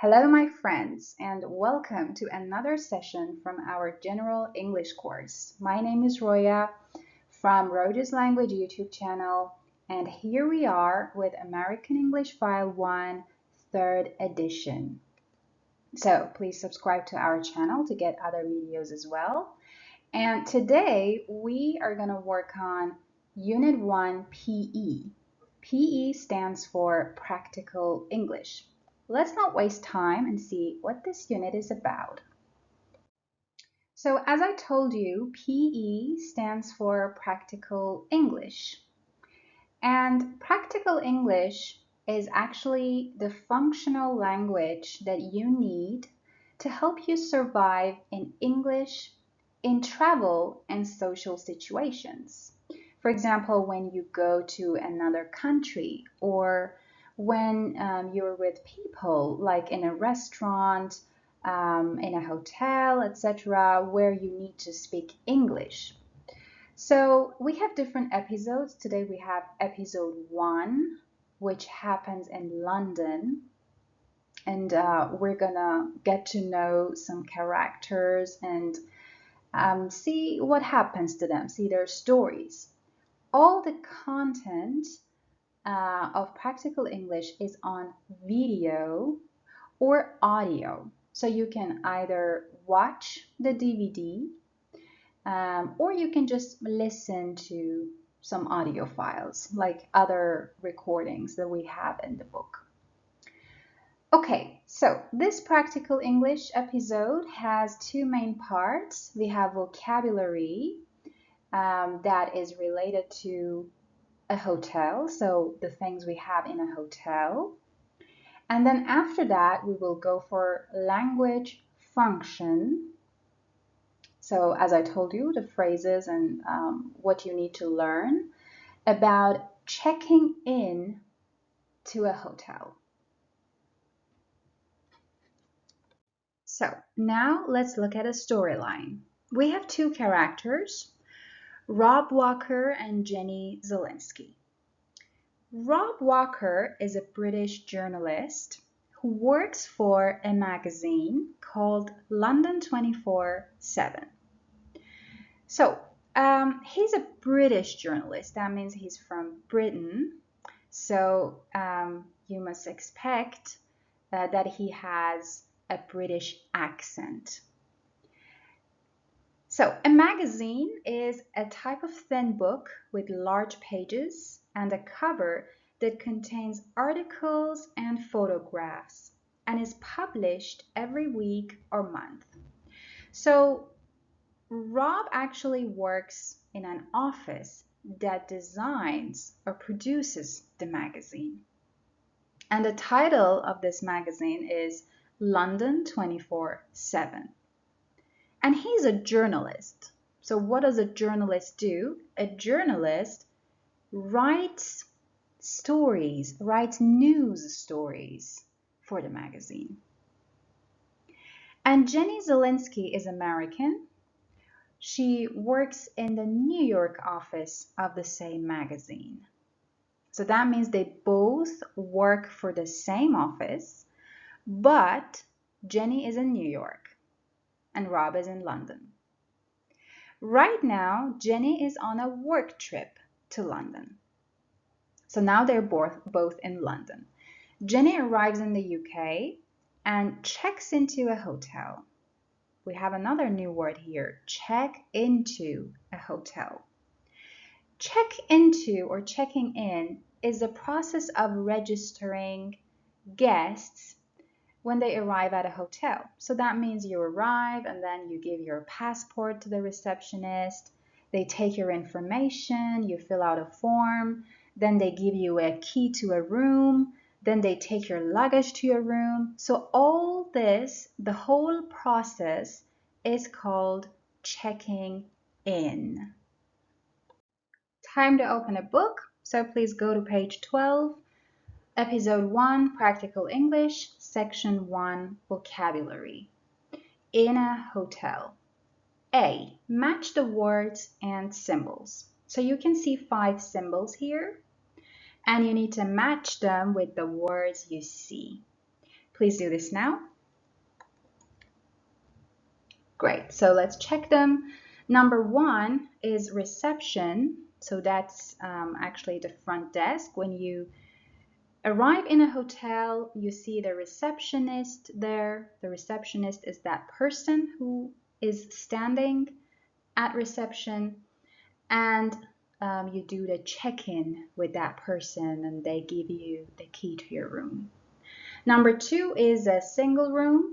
Hello, my friends, and welcome to another session from our General English course. My name is Roya from Roja's Language YouTube channel, and here we are with American English File 1, 3rd edition. So please subscribe to our channel to get other videos as well. And today we are going to work on Unit 1 PE. PE stands for Practical English. Let's not waste time and see what this unit is about. So as I told you, PE stands for Practical English. And Practical English is actually the functional language that you need to help you survive in English in travel and social situations. For example, when you go to another country or when you're with people, like in a restaurant, in a hotel, etc., where you need to speak English. So we have different episodes. Today we have episode 1, which happens in London. And we're gonna get to know some characters and see what happens to them, see their stories. All the content of Practical English is on video or audio. So you can either watch the DVD or you can just listen to some audio files like other recordings that we have in the book. Okay, so this Practical English episode has two main parts. We have vocabulary that is related to a hotel, so the things we have in a hotel. And then after that, we will go for language function. So as I told you, the phrases and what you need to learn about checking in to a hotel. So now let's look at a storyline. We have two characters, Rob Walker and Jenny Zielinski. Rob Walker is a British journalist who works for a magazine called London 24/7. So he's a British journalist. That means he's from Britain. So you must expect that he has a British accent. So a magazine is a type of thin book with large pages and a cover that contains articles and photographs and is published every week or month. So Rob actually works in an office that designs or produces the magazine. And the title of this magazine is London 24/7. And he's a journalist. So what does a journalist do? A journalist writes stories, writes news stories for the magazine. And Jenny Zielinski is American. She works in the New York office of the same magazine. So that means they both work for the same office, but Jenny is in New York and Rob is in London. Right now, Jenny is on a work trip to London. So now they're both in London. Jenny arrives in the UK and checks into a hotel. We have another new word here, check into a hotel. Check into or checking in is the process of registering guests when they arrive at a hotel. So that means you arrive and then you give your passport to the receptionist. They take your information, you fill out a form, then they give you a key to a room, then they take your luggage to your room. So all this, the whole process is called checking in. Time to open a book. So please go to page 12. Episode 1, Practical English, Section 1, Vocabulary. In a hotel. A. Match the words and symbols. So you can see 5 symbols here, and you need to match them with the words you see. Please do this now. Great, so let's check them. Number 1 is reception. So that's actually the front desk. When you arrive in a hotel, you see the receptionist there. The receptionist is that person who is standing at reception, and you do the check-in with that person and they give you the key to your room. Number 2 is a single room.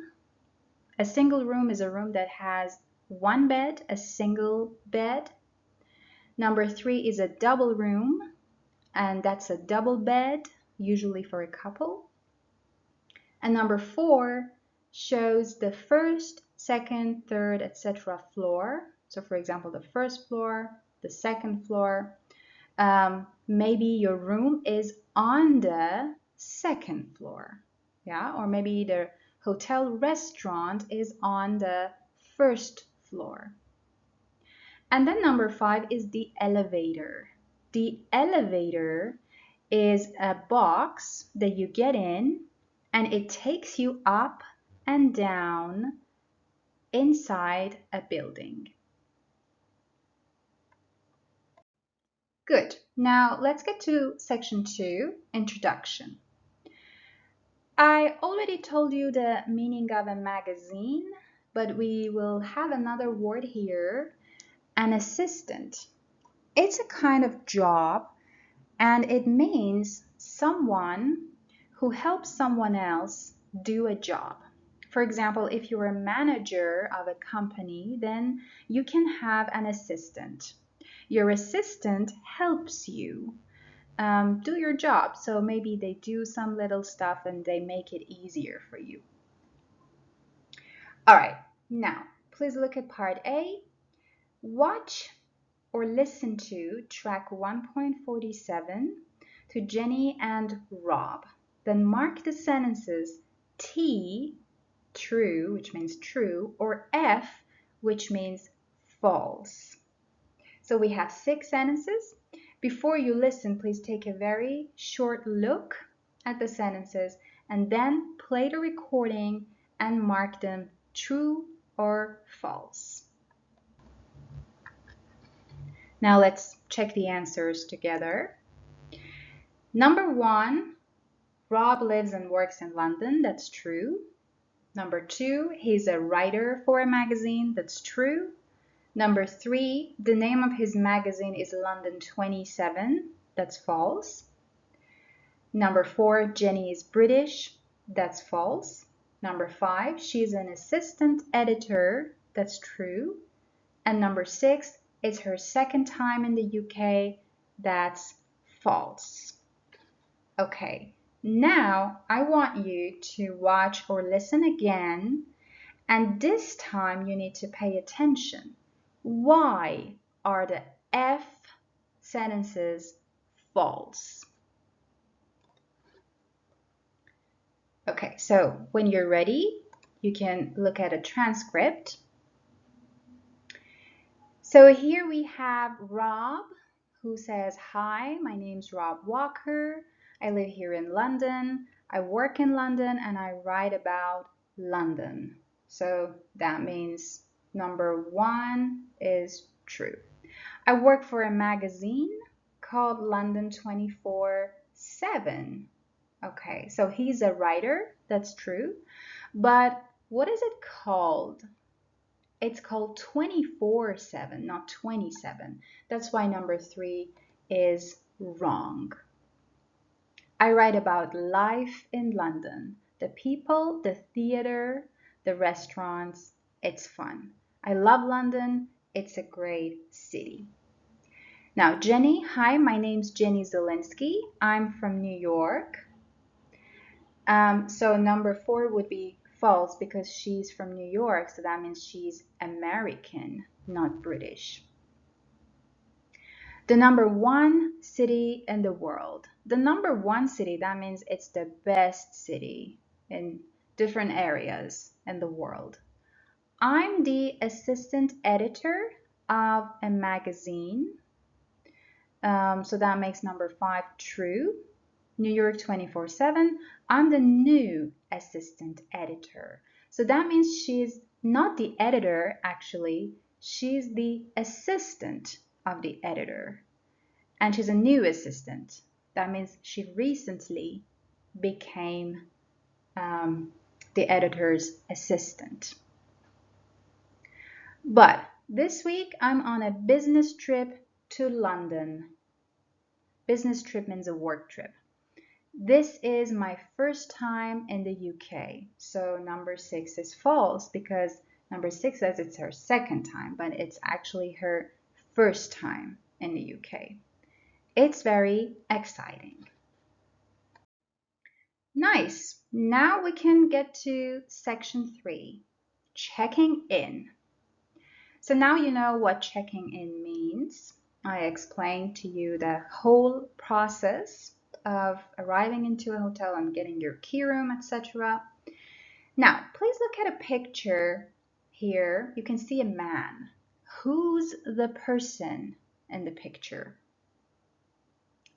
A single room is a room that has one bed, a single bed. Number 3 is a double room, and that's a double bed, usually for a couple. And number 4 shows the first, second, third, etc. floor. So for example, the first floor, the second floor. Maybe your room is on the second floor, yeah, or maybe the hotel restaurant is on the first floor. And then number 5 is the elevator. The elevator is a box that you get in and it takes you up and down inside a building. Good. Now let's get to section 2, introduction. I already told you the meaning of a magazine, but we will have another word here, an assistant. It's a kind of job, and it means someone who helps someone else do a job. For example, if you're a manager of a company, then you can have an assistant. Your assistant helps you do your job. So maybe they do some little stuff and they make it easier for you. All right, now please look at part A. Watch or listen to track 1.47 to Jenny and Rob. Then mark the sentences T, true, which means true, or F, which means false. So we have 6 sentences. Before you listen, please take a very short look at the sentences and then play the recording and mark them true or false. Now let's check the answers together. Number 1, Rob lives and works in London. That's true. Number 2, he's a writer for a magazine. That's true. Number 3, the name of his magazine is London 27. That's false. Number 4, Jenny is British. That's false. Number 5, she's an assistant editor. That's true. And number 6, it's her second time in the UK. That's false. Okay, now I want you to watch or listen again, and this time you need to pay attention. Why are the F sentences false? Okay, so when you're ready, you can look at a transcript. So here we have Rob, who says, "Hi, my name's Rob Walker. I live here in London. I work in London and I write about London." So that means number 1 is true. I work for a magazine called London 24/7. Okay, so he's a writer. That's true. But what is it called? It's called 24/7, not 27. That's why number 3 is wrong. I write about life in London, the people, the theater, the restaurants. It's fun. I love London. It's a great city. Now, Jenny, hi, my name's Jenny Zelinsky. I'm from New York. So number 4 would be false because she's from New York, so that means she's American, not British. The number 1 city in the world. The number 1 city, that means it's the best city in different areas in the world. I'm the assistant editor of a magazine. So that makes number 5 true. New York 24/7. I'm the new assistant editor. So that means she's not the editor, actually. She's the assistant of the editor. And she's a new assistant. That means she recently became the editor's assistant. But this week I'm on a business trip to London. Business trip means a work trip. This is my first time in the UK. So number 6 is false because number 6 says it's her second time, but it's actually her first time in the UK. It's very exciting. Nice. Now we can get to section 3, checking in. So now you know what checking in means. I explained to you the whole process of arriving into a hotel and getting your key room, etc. Now, please look at a picture here. You can see a man. Who's the person in the picture?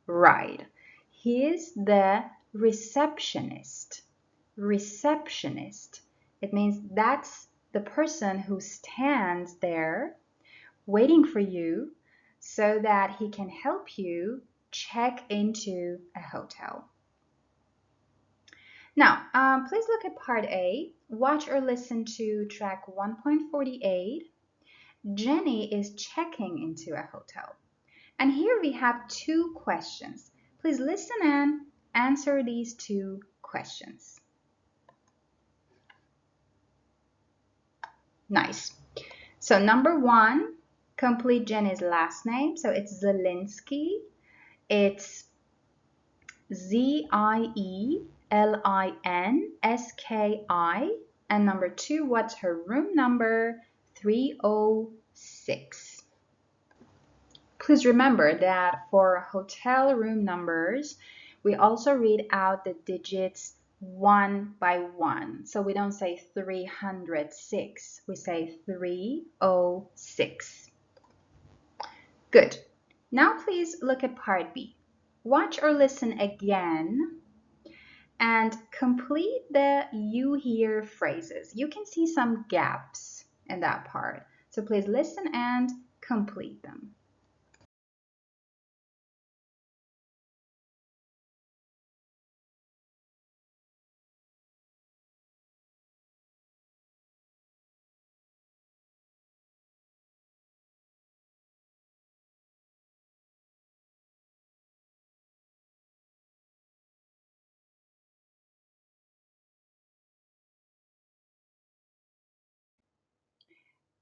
Right. He is the receptionist. Receptionist. It means that's the person who stands there waiting for you so that he can help you check into a hotel. Now, please look at part A. Watch or listen to track 1.48. Jenny is checking into a hotel. And here we have 2 questions. Please listen and answer these 2 questions. Nice. So number 1, complete Jenny's last name. So it's Zielinski. It's Zielinski. And number 2, what's her room number? 306. Please remember that for hotel room numbers, we also read out the digits 1 by 1. So we don't say 306, we say 306. Good. Now please look at part B. Watch or listen again and complete the you hear phrases. You can see some gaps in that part. So please listen and complete them.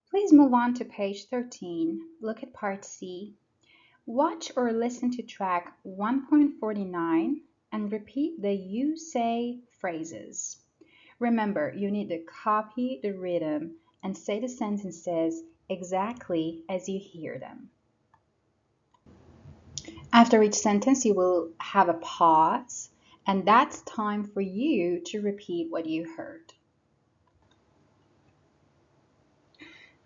Please move on to page 13. Look at part C. Watch or listen to track 1.49 and repeat the you say phrases. Remember, you need to copy the rhythm and say the sentences exactly as you hear them. After each sentence, you will have a pause, and that's time for you to repeat what you heard.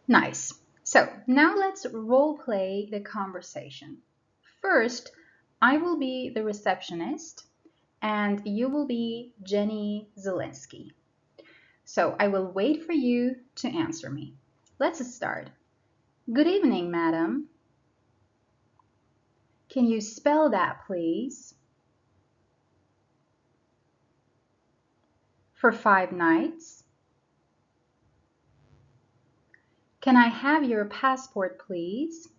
Nice. So now let's role play the conversation. First, I will be the receptionist and you will be Jenny Zielinski. So I will wait for you to answer me. Let's start. Good evening, madam. Can you spell that, please? For 5 nights. Can I have your passport, please?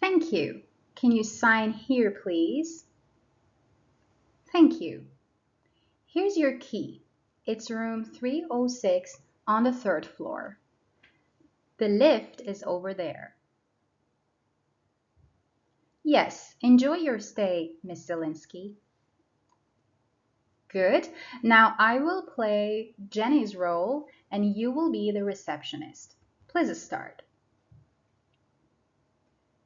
Thank you. Can you sign here, please? Thank you. Here's your key. It's room 306 on the 3rd floor. The lift is over there. Yes, enjoy your stay, Miss Zielinski. Good. Now I will play Jenny's role and you will be the receptionist. Please start.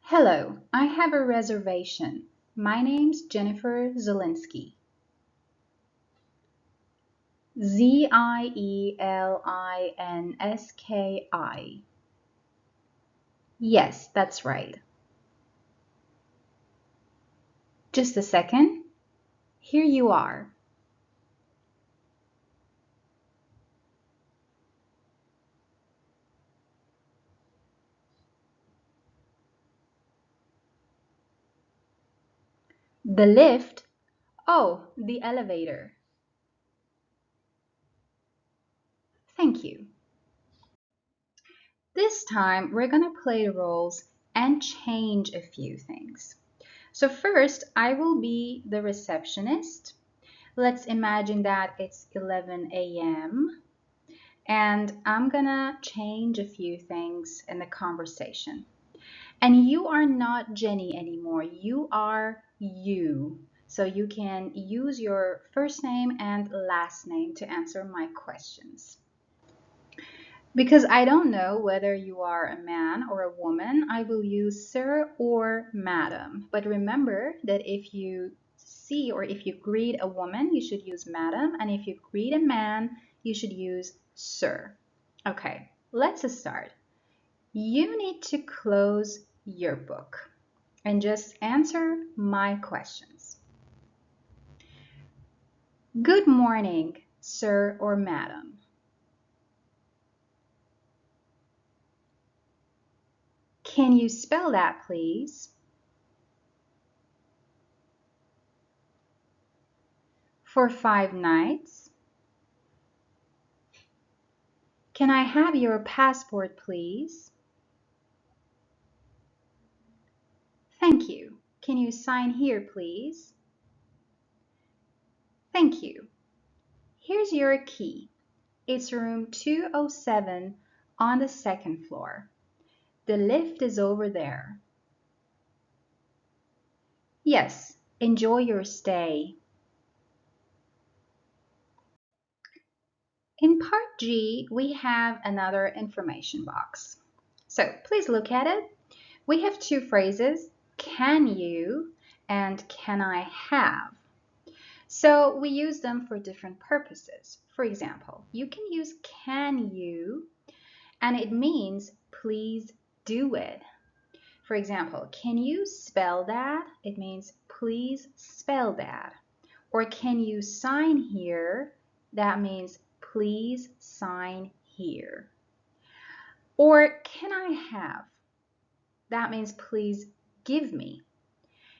Hello, I have a reservation. My name's Jennifer Zielinski. Zielinski. Yes, that's right. Just a second. Here you are. The lift? Oh, the elevator. Thank you. This time, we're going to play the roles and change a few things. So first, I will be the receptionist. Let's imagine that it's 11 a.m. and I'm gonna change a few things in the conversation. And you are not Jenny anymore. You are you. So you can use your first name and last name to answer my questions. Because I don't know whether you are a man or a woman, I will use sir or madam. But remember that if you see or if you greet a woman, you should use madam. And if you greet a man, you should use sir. Okay, let's start. You need to close your book and just answer my questions. Good morning, sir or madam. Can you spell that, please? For 5 nights. Can I have your passport, please? Thank you. Can you sign here, please? Thank you. Here's your key. It's room 207 on the 2nd floor. The lift is over there. Yes, enjoy your stay. In part G, we have another information box. So please look at it. We have 2 phrases, can you and can I have. So we use them for different purposes. For example, you can use can you and it means please do it. For example, can you spell that? It means please spell that. Or can you sign here? That means please sign here. Or can I have? That means please give me.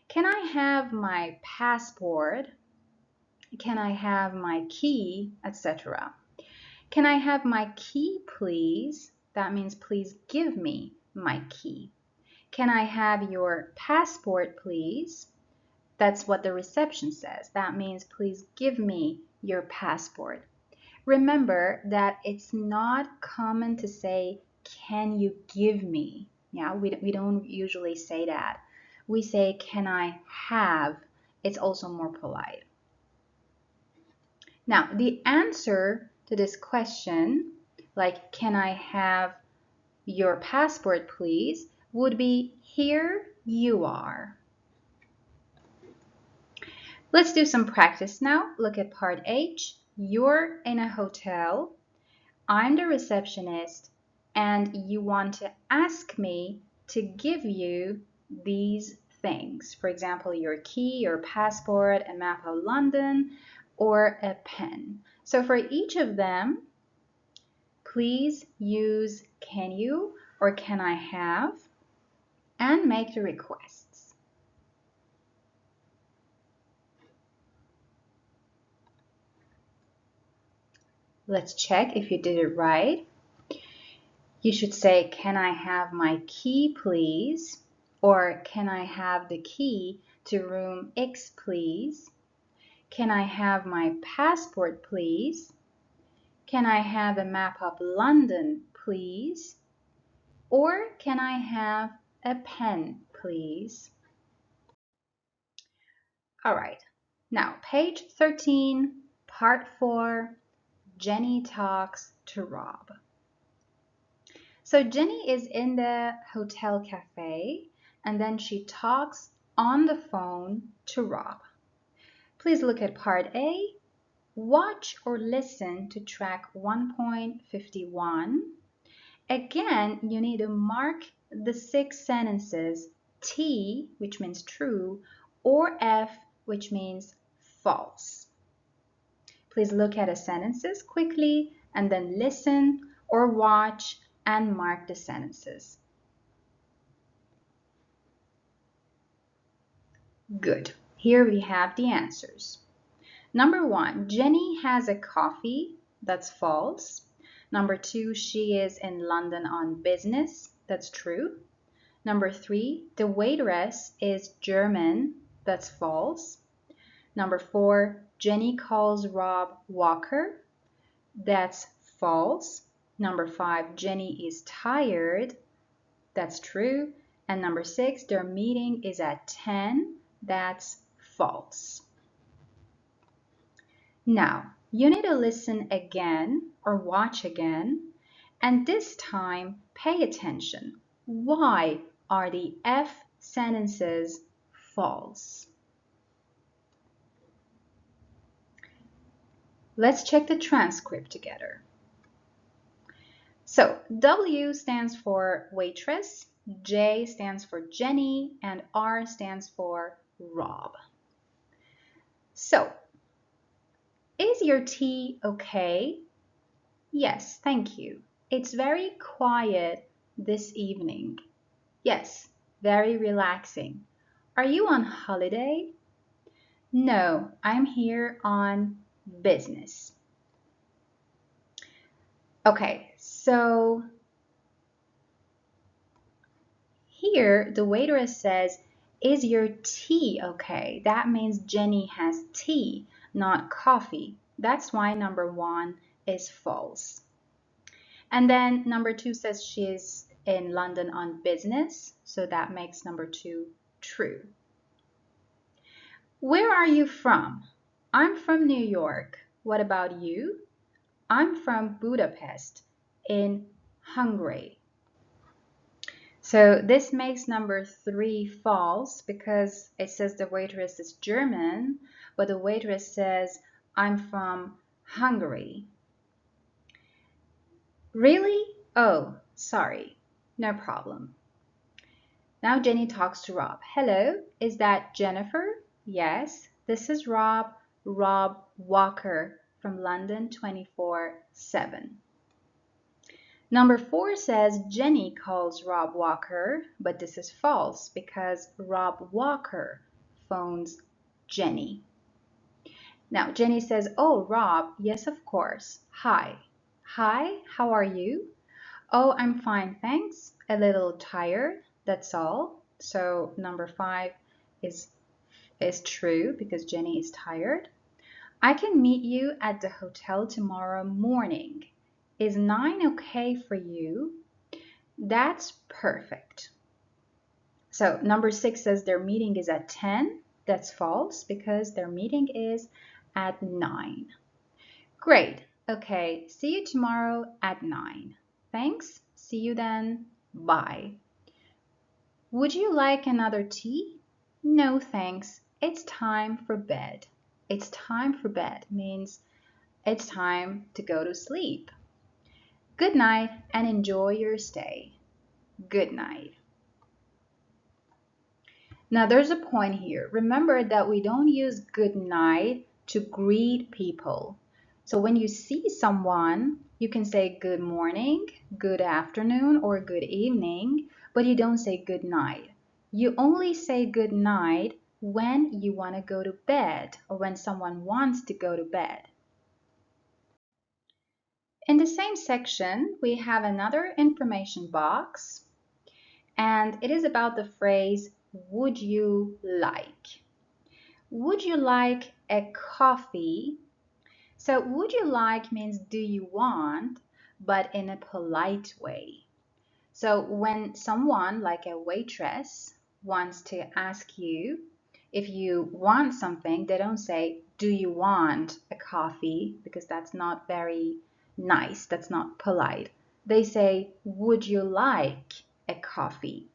Can I have my passport? Can I have my key, etc.? Can I have my key, please? That means please give me my key. Can I have your passport, please? That's what the reception says. That means please give me your passport. Remember that it's not common to say, can you give me? Yeah, we don't usually say that. We say, can I have? It's also more polite. Now, the answer to this question, like, can I have your passport, please, would be, here you are. Let's do some practice now. Look at part H. You're in a hotel. I'm the receptionist, and you want to ask me to give you these things. For example, your key, your passport, a map of London, or a pen. So for each of them, please use can you or can I have and make the requests. Let's check if you did it right. You should say, can I have my key, please? Or can I have the key to room X, please? Can I have my passport, please? Can I have a map of London, please? Or can I have a pen, please? All right, now page 13, part 4, Jenny talks to Rob. So Jenny is in the hotel cafe and then she talks on the phone to Rob. Please look at part A. Watch or listen to track 1.51. Again, you need to mark the 6 sentences T, which means true, or F, which means false. Please look at the sentences quickly and then listen or watch and mark the sentences. Good. Here we have the answers. Number 1, Jenny has a coffee. That's false. Number 2, she is in London on business. That's true. Number 3, the waitress is German. That's false. Number 4, Jenny calls Rob Walker. That's false. Number 5, Jenny is tired. That's true. And number 6, their meeting is at 10. That's false. Now, you need to listen again or watch again, and this time pay attention. Why are the F sentences false? Let's check the transcript together. So, W stands for waitress, J stands for Jenny, and R stands for Rob. So, is your tea okay? Yes, thank you. It's very quiet this evening. Yes, very relaxing. Are you on holiday? No, I'm here on business. Okay, so here the waitress says, is your tea okay? That means Jenny has tea, not coffee. That's why number 1 is false. And then number 2 says she's in London on business, so that makes number 2 true. Where are you from? I'm from New York. What about you? I'm from Budapest in Hungary. So this makes number 3 false because it says the waitress is German, but the waitress says, I'm from Hungary. Really? Oh, sorry. No problem. Now Jenny talks to Rob. Hello, is that Jennifer? Yes, this is Rob Walker from London 24/7. Number 4 says Jenny calls Rob Walker, but this is false because Rob Walker phones Jenny. Now Jenny says, oh, Rob, yes, of course. Hi. Hi, how are you? Oh, I'm fine, thanks. A little tired, that's all. So number 5 is true because Jenny is tired. I can meet you at the hotel tomorrow morning. Is 9 okay for you? That's perfect. So number 6 says their meeting is at 10. That's false because their meeting is at 9. Great. Okay, see you tomorrow at 9. Thanks. See you then. Bye. Would you like another tea? No, thanks. It's time for bed. It's time for bed means it's time to go to sleep. Good night and enjoy your stay. Good night. Now there's a point here. Remember that we don't use good night to greet people. So when you see someone, you can say good morning, good afternoon, or good evening, but you don't say good night. You only say good night when you want to go to bed or when someone wants to go to bed. In the same section, we have another information box, and it is about the phrase, would you like? Would you like a coffee? So would you like means do you want, but in a polite way. So when someone like a waitress wants to ask you if you want something, they don't say, do you want a coffee? Because that's not very nice, that's not polite. They say, would you like a coffee?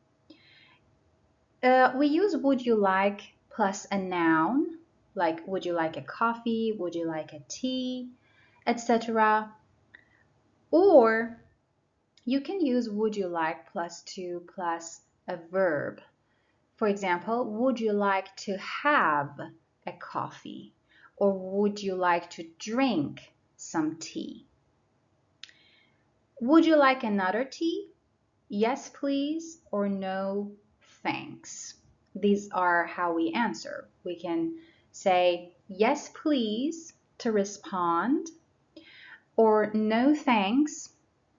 We use would you like plus a noun, like would you like a coffee, would you like a tea, etc. Or you can use would you like plus 2 plus a verb. For example, would you like to have a coffee? Or would you like to drink some tea? Would you like another tea? Yes, please, or no, thanks. These are how we answer. We can say yes, please to respond, or no, thanks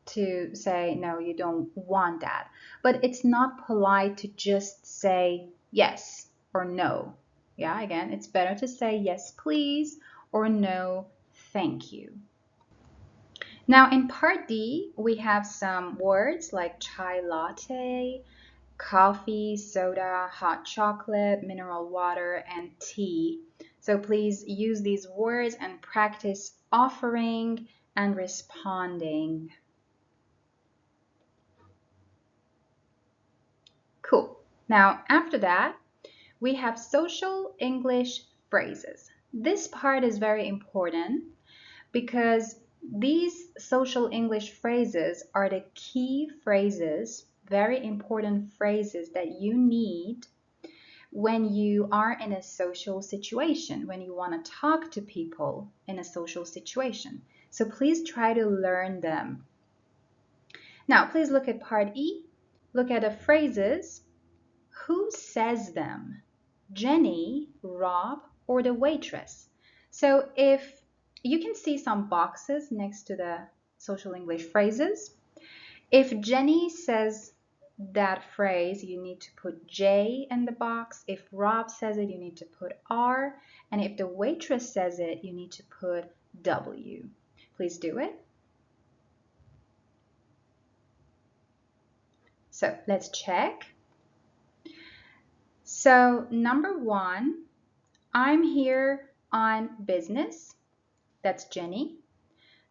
to say no, you don't want that. But it's not polite to just say yes or no. Yeah, again, it's better to say yes, please, or no, thank you. Now in part D, we have some words like chai latte, coffee, soda, hot chocolate, mineral water, and tea. So please use these words and practice offering and responding. Cool. Now after that, we have social English phrases. This part is very important because these social English phrases are the key phrases, very important phrases that you need when you are in a social situation, when you want to talk to people in a social situation. So please try to learn them. Now, please look at part E. Look at the phrases. Who says them? Jenny, Rob, or the waitress? So if you can see some boxes next to the social English phrases. If Jenny says that phrase, you need to put J in the box. If Rob says it, you need to put R. And if the waitress says it, you need to put W. Please do it. So let's check. So number 1, I'm here on business. That's Jenny.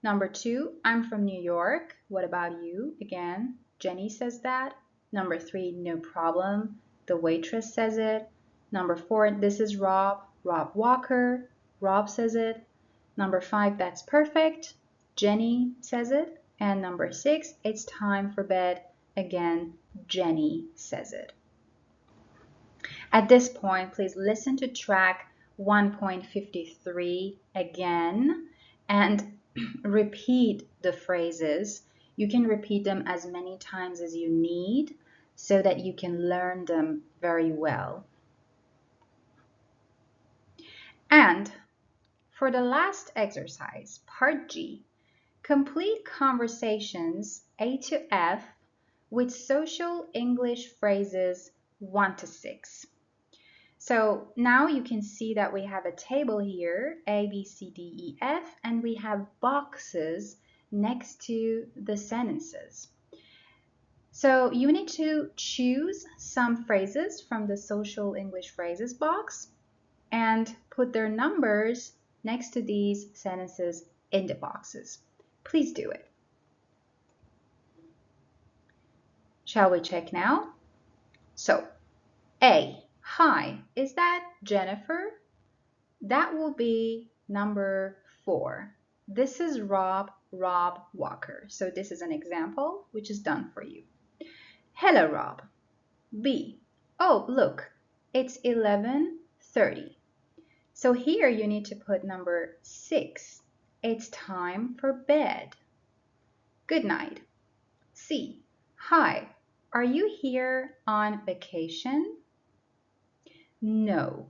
Number 2, I'm from New York. What about you? Again, Jenny says that. Number 3, no problem. The waitress says it. Number 4, this is Rob. Rob Walker. Rob says it. Number 5, that's perfect. Jenny says it. And number 6, it's time for bed. Again, Jenny says it. At this point, please listen to track 1.53 again and repeat the phrases. You can repeat them as many times as you need so that you can learn them very well. And for the last exercise, part G, complete conversations A to F with social English phrases 1 to 6. So now you can see that we have a table here, A, B, C, D, E, F, and we have boxes next to the sentences. So you need to choose some phrases from the social English phrases box and put their numbers next to these sentences in the boxes. Please do it. Shall we check now? So, A. Hi, is that Jennifer? That will be number 4. This is Rob Walker. So this is an example which is done for you. Hello, Rob. B. Oh, look, it's 11:30. So here you need to put number 6. It's time for bed. Good night. C. Hi, are you here on vacation? No.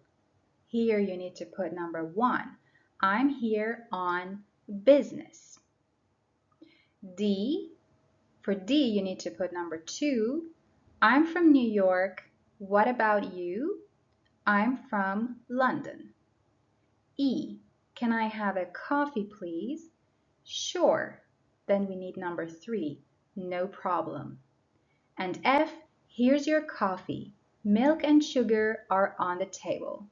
Here you need to put number 1. I'm here on business. D. For D, you need to put number 2. I'm from New York. What about you? I'm from London. E. Can I have a coffee, please? Sure. Then we need number 3. No problem. And F. Here's your coffee. Milk and sugar are on the table.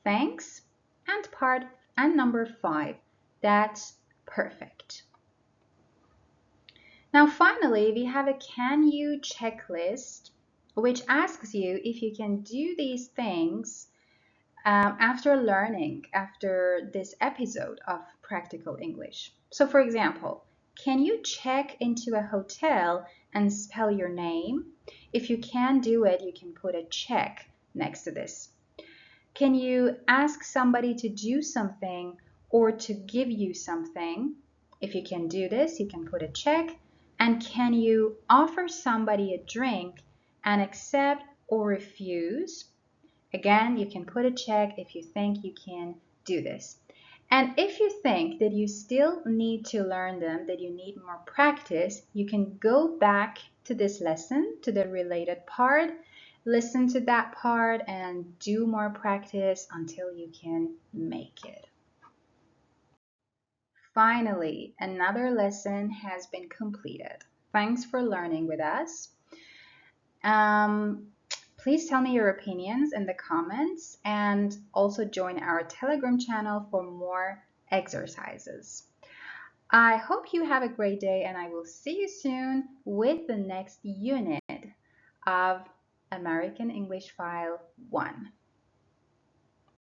Thanks. And number 5. That's perfect. Now finally, we have a can you checklist which asks you if you can do these things after this episode of Practical English. So for example, Can you check into a hotel and spell your name? If you can't do it, you can put a check next to this. Can you ask somebody to do something or to give you something? If you can do this, you can put a check. And can you offer somebody a drink and accept or refuse? Again, you can put a check if you think you can do this. And if you think that you still need to learn them, that you need more practice, you can go back to this lesson, to the related part, listen to that part and do more practice until you can make it. Finally, another lesson has been completed. Thanks for learning with us. Please tell me your opinions in the comments and also join our Telegram channel for more exercises. I hope you have a great day and I will see you soon with the next unit of American English File 1.